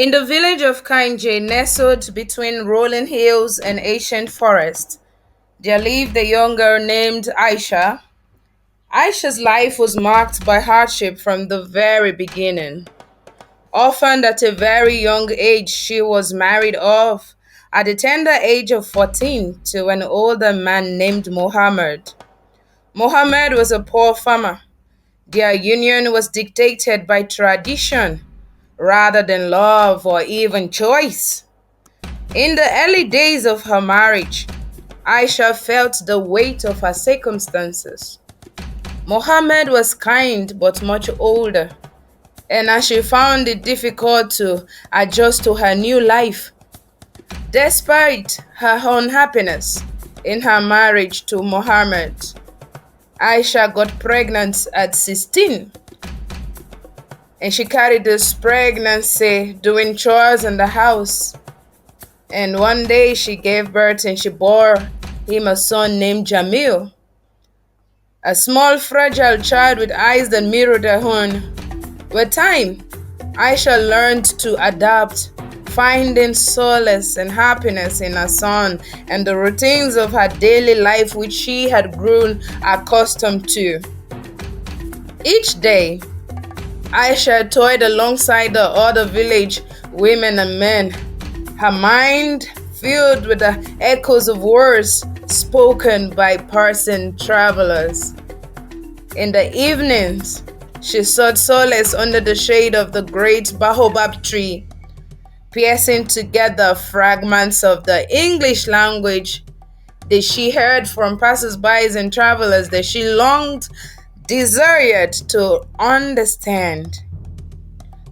In the village of Kainje, nestled between rolling hills and ancient forests, there lived a young girl named Aisha. Aisha's life was marked by hardship from the very beginning. Often at a very young age, she was married off at the tender age of 14 to an older man named Mohammed. Mohammed was a poor farmer. Their union was dictated by tradition rather than love or even choice. In the early days of her marriage, Aisha felt the weight of her circumstances. Mohammed was kind but much older, and as she found it difficult to adjust to her new life, despite her unhappiness in her marriage to Mohammed, Aisha got pregnant at 16, and she carried this pregnancy doing chores in the house. And one day she gave birth and she bore him a son named Jamil, a small fragile child with eyes that mirrored her own. With time, Aisha learned to adapt, finding solace and happiness in her son and the routines of her daily life which she had grown accustomed to. Each day, Aisha toiled alongside the other village women and men, her mind filled with the echoes of words spoken by passing travelers. In the evenings, she sought solace under the shade of the great baobab tree, piecing together fragments of the English language that she heard from passers-by and travelers that she longed, desired to understand.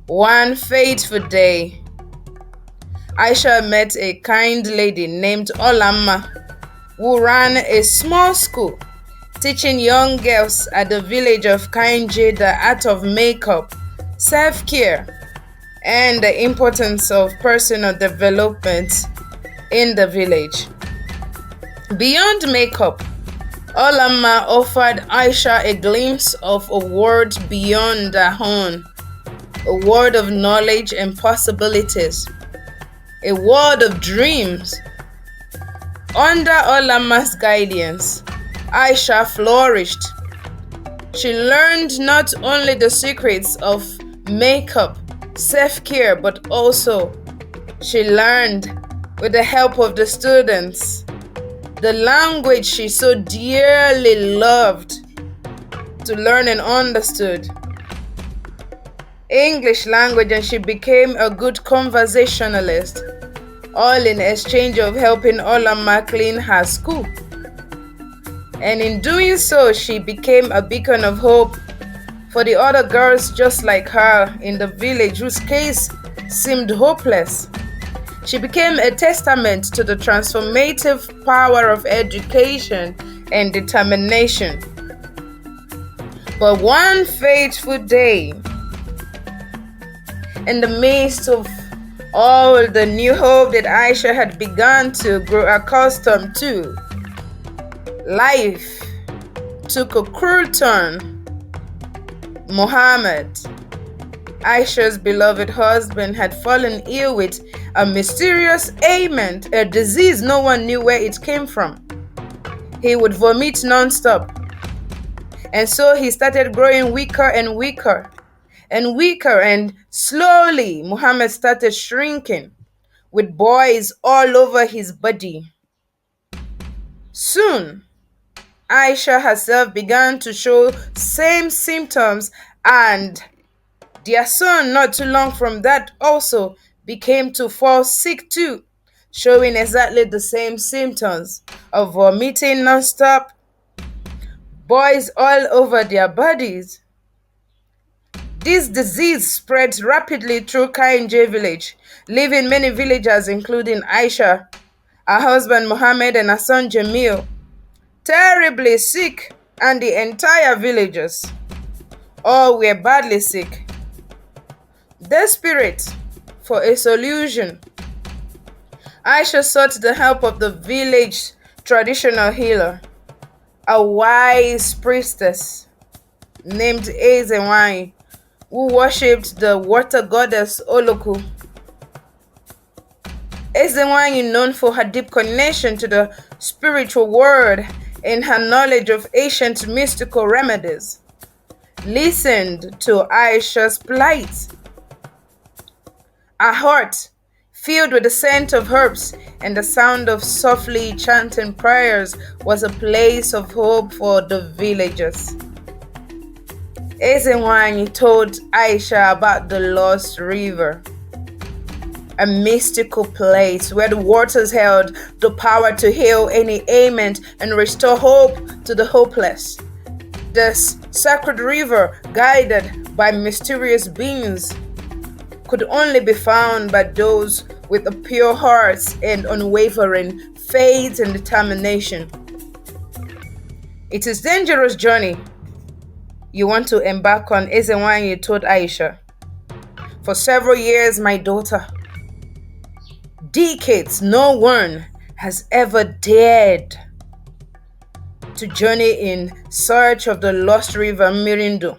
One fateful day, Aisha met a kind lady named Olamma who ran a small school teaching young girls at the village of Kainje the art of makeup, self-care, and the importance of personal development in the village. Beyond makeup, Olamma offered Aisha a glimpse of a world beyond her own, a world of knowledge and possibilities, a world of dreams. Under Olamma's guidance, Aisha flourished. She learned not only the secrets of makeup, self-care, but also she learned, with the help of the students, the language she so dearly loved to learn and understood, English language, and she became a good conversationalist, all in exchange of helping Olamma clean her school. And in doing so, she became a beacon of hope for the other girls just like her in the village whose case seemed hopeless. She became a testament to the transformative power of education and determination. But one fateful day, in the midst of all the new hope that Aisha had begun to grow accustomed to, life took a cruel turn. Mohammed, Aisha's beloved husband, had fallen ill with a mysterious ailment, a disease no one knew where it came from. He would vomit non-stop, and so he started growing weaker and weaker and weaker, and slowly Muhammad started shrinking with boils all over his body. Soon, Aisha herself began to show same symptoms, and their son, not too long from that, also became to fall sick too, showing exactly the same symptoms of vomiting non-stop, boils all over their bodies. This disease spread rapidly through Kainje village, leaving many villagers, including Aisha, her husband Mohammed, and her son Jamil, terribly sick, and the entire villagers all were badly sick. Desperate for a solution, Aisha sought the help of the village traditional healer, a wise priestess named Aisha, who worshipped the water goddess Oloku. Ezenwanyi, known for her deep connection to the spiritual world and her knowledge of ancient mystical remedies, listened to Aisha's plight. Her heart, filled with the scent of herbs and the sound of softly chanting prayers, was a place of hope for the villagers. Ezenwanyi told Aisha about the Lost River, a mystical place where the waters held the power to heal any ailment and restore hope to the hopeless. This sacred river, guided by mysterious beings, could only be found by those with a pure heart and unwavering faith and determination. It is a dangerous journey you want to embark on, Ezenwanyi told Aisha. For several years, my daughter, decades, no one has ever dared to journey in search of the Lost River Nmirindu.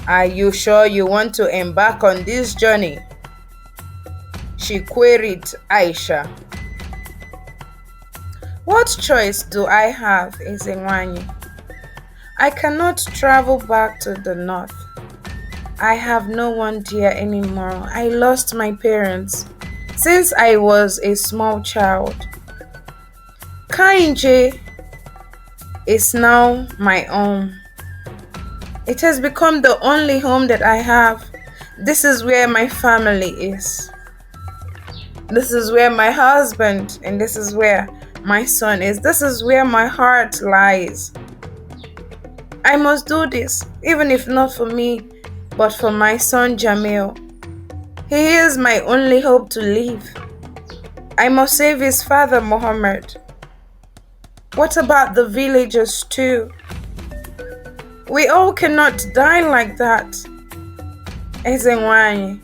Are you sure you want to embark on this journey? She queried Aisha. What choice do I have, Ezenwanyi? I cannot travel back to the north. I have no one dear anymore. I lost my parents since I was a small child. Kainje is now my own. It has become the only home that I have. This is where my family is. This is where my husband and this is where my son is. This is where my heart lies. I must do this, even if not for me, but for my son Jamil. He is my only hope to live. I must save his father Muhammad. What about the villagers too? We all cannot die like that. Ezenwanyi.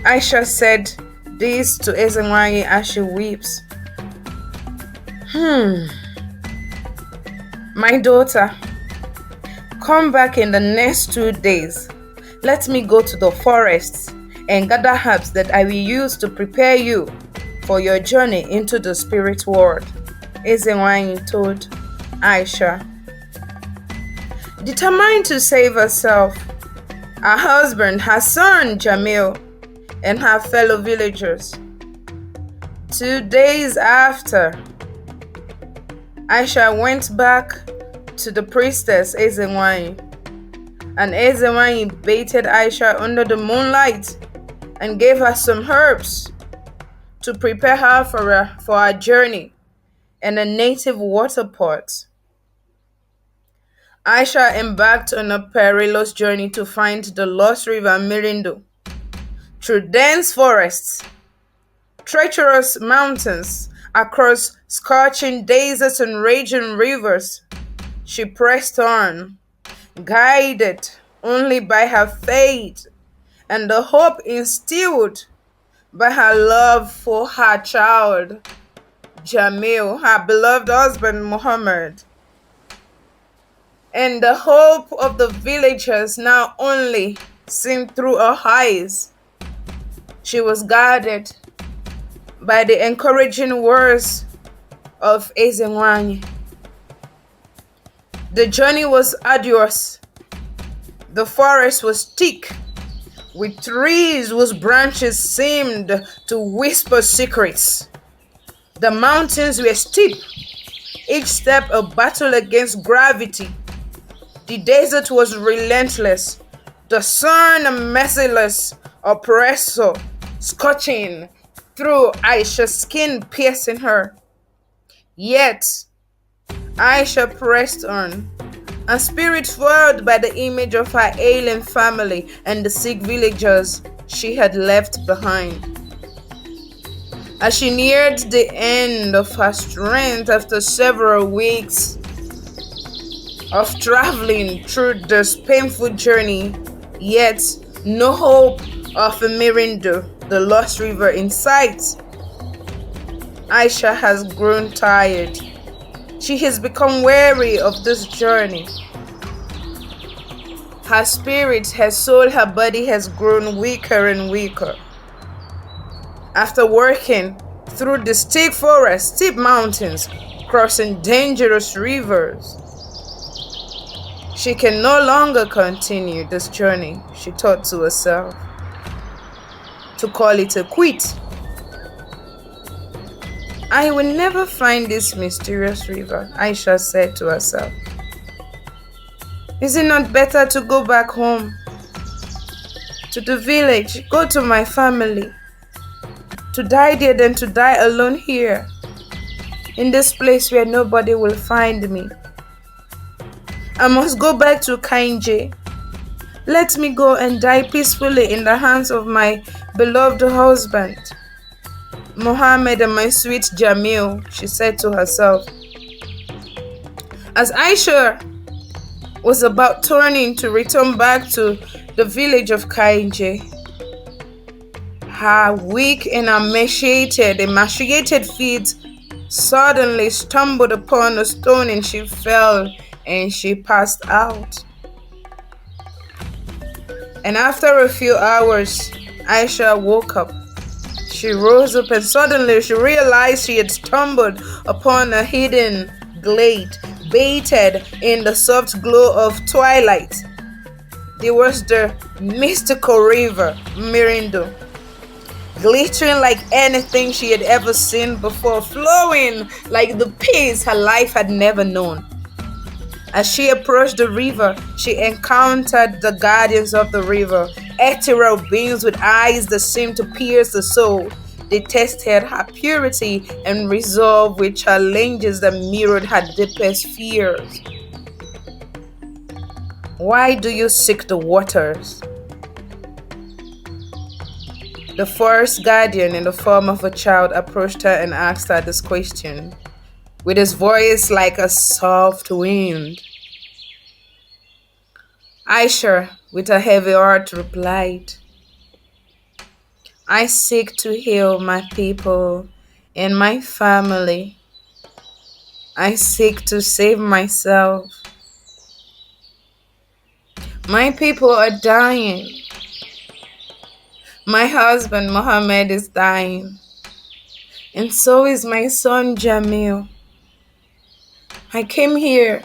Aisha said this to Ezenwanyi as she weeps. My daughter, come back in the next 2 days. Let me go to the forests and gather herbs that I will use to prepare you for your journey into the spirit world, Ezenwanyi told Aisha. Determined to save herself, her husband, her son Jamil, and her fellow villagers. 2 days after, Aisha went back to the priestess Ezenwanyi, and Ezenwanyi baited Aisha under the moonlight and gave her some herbs to prepare her for her journey and a native water pot. Aisha embarked on a perilous journey to find the Lost River Nmirindu. Through dense forests, treacherous mountains, across scorching deserts and raging rivers, she pressed on, guided only by her faith and the hope instilled by her love for her child, Jamil, her beloved husband Muhammad, and the hope of the villagers now only seen through her eyes. She was guarded by the encouraging words of Ezenwanyi. The journey was arduous. The forest was thick, with trees whose branches seemed to whisper secrets. The mountains were steep, each step a battle against gravity. The desert was relentless, the sun a merciless oppressor, scorching through Aisha's skin, piercing her. Yet, Aisha pressed on, her spirit fueled by the image of her ailing family and the sick villagers she had left behind. As she neared the end of her strength after several weeks of traveling through this painful journey, yet no hope of Nmirindu, the Lost River, in sight, Aisha has grown tired. She has become weary of this journey. Her spirit, her soul, her body has grown weaker and weaker. After working through the steep forests, steep mountains, crossing dangerous rivers, she can no longer continue this journey, she thought to herself, to call it a quit. I will never find this mysterious river, Aisha said to herself. Is it not better to go back home, to the village, go to my family, to die there than to die alone here, in this place where nobody will find me? I must go back to Kainje. Let me go and die peacefully in the hands of my beloved husband, Mohammed, and my sweet Jamil, she said to herself. As Aisha was about turning to return back to the village of Kainje, her weak and emaciated feet suddenly stumbled upon a stone and she fell and she passed out. And after a few hours, Aisha woke up. She rose up and suddenly she realized she had stumbled upon a hidden glade, bathed in the soft glow of twilight. There was the mystical river Nmirindu, glittering like anything she had ever seen before, flowing like the peace her life had never known. As she approached the river, she encountered the guardians of the river, ethereal beings with eyes that seemed to pierce the soul. They tested her purity and resolve with challenges that mirrored her deepest fears. Why do you seek the waters? The forest guardian, in the form of a child, approached her and asked her this question, with his voice like a soft wind. Aisha, with a heavy heart, replied, I seek to heal my people and my family. I seek to save myself. My people are dying. My husband Mohammed is dying, and so is my son Jamil. I came here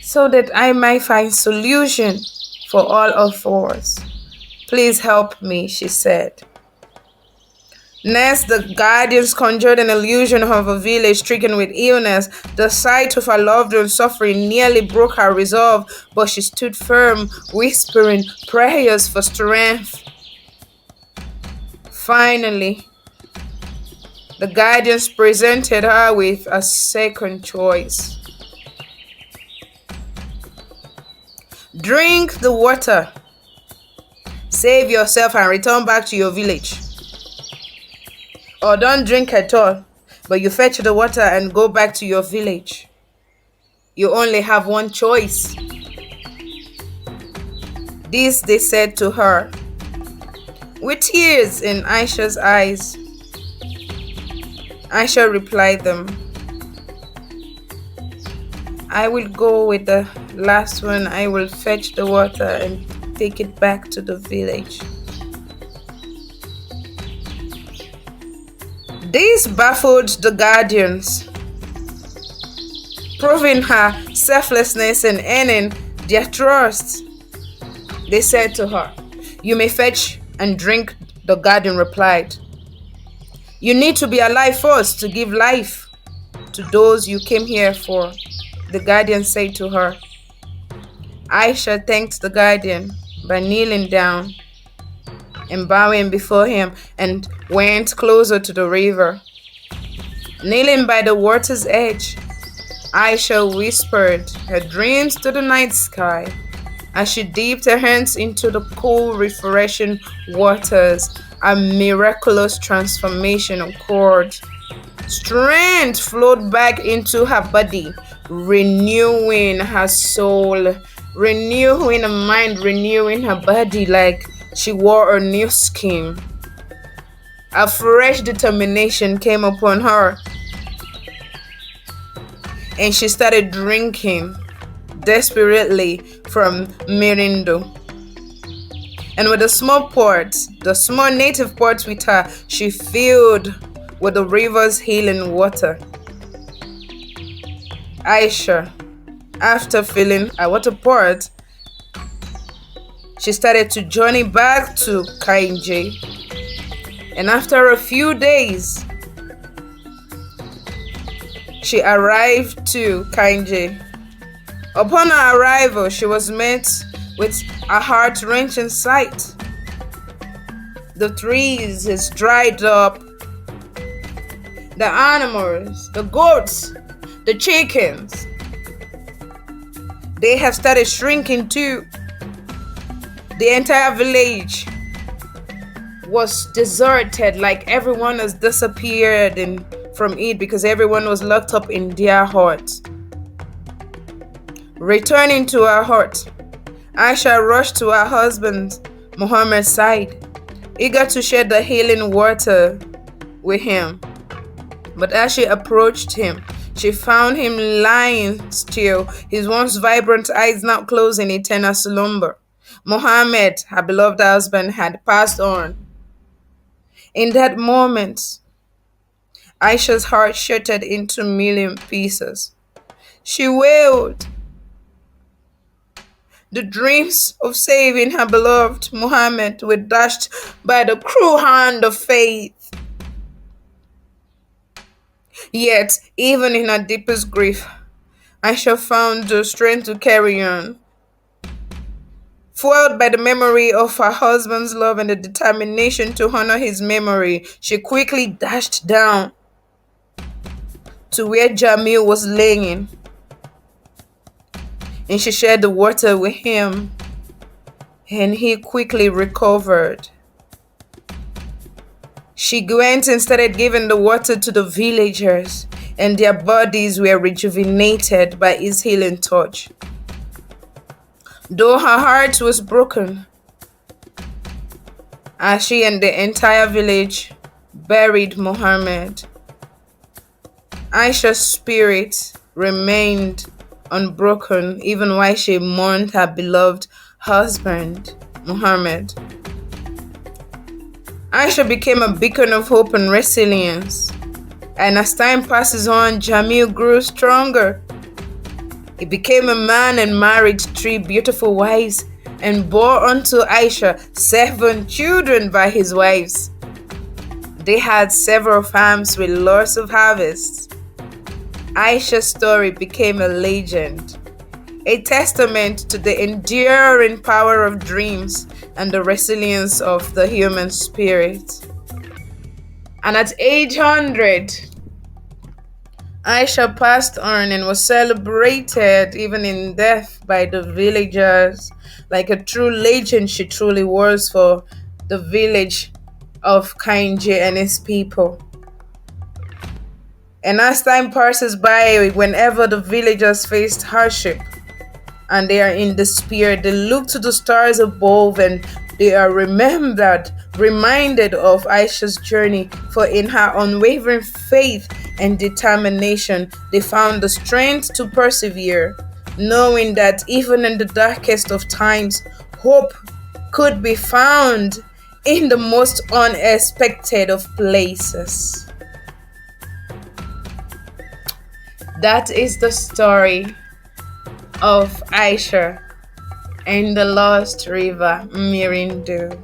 so that I might find solution for all of us. Please help me, she said. Next, the guardians conjured an illusion of a village stricken with illness. The sight of her loved one suffering nearly broke her resolve, but she stood firm, whispering prayers for strength. Finally, the guardians presented her with a second choice. Drink the water. Save yourself and return back to your village. Or don't drink at all, but you fetch the water and go back to your village. You only have one choice. This they said to her, with tears in Aisha's eyes. Aisha replied them, I will go with the last one. I will fetch the water and take it back to the village. This baffled the guardians, proving her selflessness and earning their trust. They said to her, you may fetch and drink, the guardian replied. You need to be alive first to give life to those you came here for, the guardian said to her. Aisha thanked the guardian by kneeling down and bowing before him and went closer to the river. Kneeling by the water's edge, Aisha whispered her dreams to the night sky as she dipped her hands into the cool, refreshing waters. A miraculous transformation occurred. Strength flowed back into her body, renewing her soul, renewing her mind, renewing her body like she wore a new skin. A fresh determination came upon her, and she started drinking desperately from Nmirindu. And with the small native pot with her, she filled with the river's healing water. Aisha, after filling a water pot, she started to journey back to Kainje. And after a few days, she arrived to Kainje. Upon her arrival, she was met with a heart-wrenching sight. The trees is dried up. The animals, the goats, the chickens, they have started shrinking too. The entire village was deserted, like everyone has disappeared from it because everyone was locked up in their hut. Returning to her hut, Aisha rushed to her husband Muhammad's side, eager to share the healing water with him. But as she approached him, she found him lying still, his once vibrant eyes now closed in eternal slumber. Muhammad, her beloved husband, had passed on. In that moment, Aisha's heart shattered into a million pieces. She wailed. The dreams of saving her beloved Muhammad were dashed by the cruel hand of fate. Yet, even in her deepest grief, Aisha found the strength to carry on. Fueled by the memory of her husband's love and the determination to honor his memory, she quickly dashed down to where Jamil was laying, and she shared the water with him, and he quickly recovered. She went and started giving the water to the villagers, and their bodies were rejuvenated by his healing touch. Though her heart was broken, as she and the entire village buried Muhammad, Aisha's spirit remained unbroken even while she mourned her beloved husband, Muhammad. Aisha became a beacon of hope and resilience, and as time passes on, Jamil grew stronger. He became a man and married 3 beautiful wives and bore unto Aisha 7 children by his wives. They had several farms with lots of harvests. Aisha's story became a legend, a testament to the enduring power of dreams and the resilience of the human spirit. And at age 100, Aisha passed on and was celebrated even in death by the villagers. Like a true legend she truly was for the village of Kainje and its people. And as time passes by, whenever the villagers faced hardship and they are in despair, they look to the stars above and they are reminded of Aisha's journey, for in her unwavering faith and determination, they found the strength to persevere, knowing that even in the darkest of times, hope could be found in the most unexpected of places. That is the story of Aisha and the Lost River Nmirindu.